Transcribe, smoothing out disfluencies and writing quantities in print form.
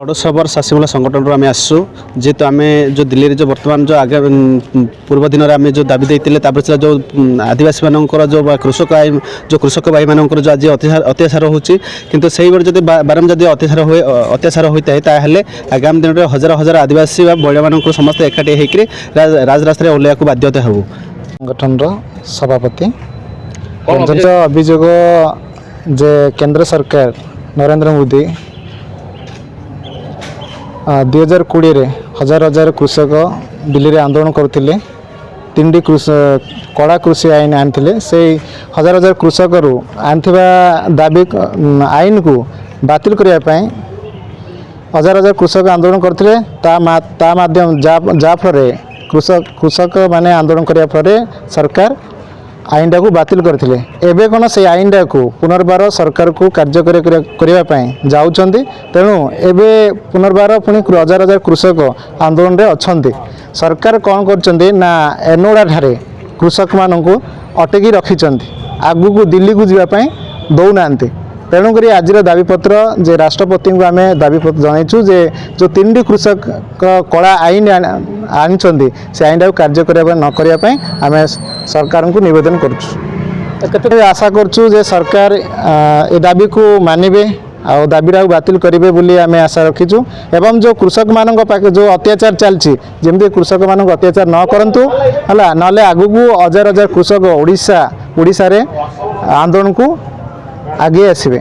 षोडशबर शासीमूला संगठन आम आसू जेहेतु आम जो दिल्ली जो बर्तमान जो आगे पूर्व दिन में आम जो दाबी देते जो आदिवासी मानकर जो कृषक जो कृषक भाई मान जो आज अत्याचार होती किंतु से जब बारम जब अत्याचार होता है आगामी दिन में हजार हजार आदिवासी महिला मान समस्त एकाठी होकर राजरास्ता ओह्लैया बाध्यता हो संगठन सभापति अभियोग जे केंद्र सरकार नरेंद्र मोदी 2020 हजार हजार कृषक दिल्ली में आंदोलन करते तीन कड़ा कृषि आईन आनी से हजार हजार कृषक आनी दाबी आईन को बातिल करने हजार हजार कृषक आंदोलन करते माध्यम जाफल कृषक माने आंदोलन करने फल सरकार आईन टाक बातिल करते एवं कौन से आईन टाक पुनर्बार सरकार को कार्यकारी जाऊँच तेणु एवं पुनर्बार पुणी हजार हजार कृषक आंदोलन में अच्छा सरकार कौन कर एनोडा ठारे कृषक मान अटकी रखिंट आगू को दिल्ली को जावाई दौना तेणुक आज दाबीपत्र जे राष्ट्रपति को आम दाबीपत्र जनईचु जे जो तीन कृषक कला आईन आनी से आईन टाक कार्य न करने आम सरकार को निवेदन करुँ आशा करुँ जे सरकार ए दाबी को मानवे आ दाबी बातिल करेंगे बोली आम आशा रखीचु एवं जो कृषक मान पाखे जो अत्याचार चलती जमी कृषक मान अत्याचार न करूँ है ना आगू को हजार हजार कृषक ओडिशा रे आंदोलन को आगे आसवे।